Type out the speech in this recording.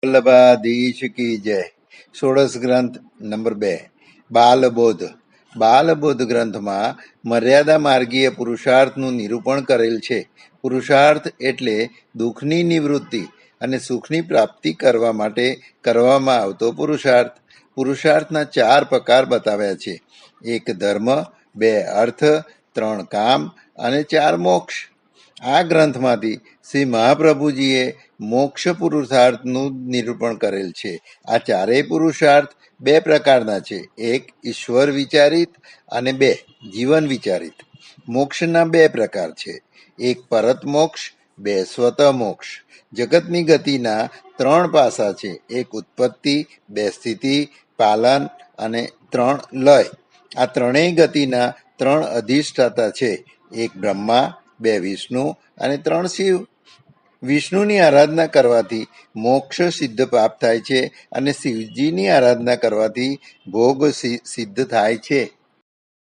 વલ્લભાધીશ કી જય. ષોડશ ગ્રંથ નંબર 2, બાલબોધ. બાલબોધ ગ્રંથમાં મર્યાદા માર્ગીય પુરુષાર્થનું નિરૂપણ કરેલ છે. પુરુષાર્થ એટલે દુઃખની નિવૃત્તિ અને સુખની પ્રાપ્તિ કરવા માટે કરવામાં આવતો પુરુષાર્થ. પુરુષાર્થના 4 પ્રકાર બતાવ્યા છે: 1 ધર્મ, 2 અર્થ, 3 કામ અને 4 મોક્ષ. આ ગ્રંથમાંથી શ્રી મહાપ્રભુજીએ મોક્ષ પુરુષાર્થનું નિરૂપણ કરેલ છે. આ ચારેય પુરુષાર્થ 2 પ્રકારના છે: 1 ઈશ્વર વિચારિત અને 2 જીવન વિચારિત. મોક્ષના 2 પ્રકાર છે: 1 પરત મોક્ષ, 2 સ્વતઃ મોક્ષ. જગતની ગતિના 3 પાસા છે: 1 ઉત્પત્તિ, 2 સ્થિતિ પાલન અને 3 લય. આ ત્રણેય ગતિના 3 અધિષ્ઠાતા છે: 1 બ્રહ્મા, 2 વિષ્ણુ અને 3 શિવ. વિષ્ણુની આરાધના કરવાથી મોક્ષ સિદ્ધ પ્રાપ્ત થાય છે અને શિવજીની આરાધના કરવાથી ભોગ સિદ્ધ થાય છે.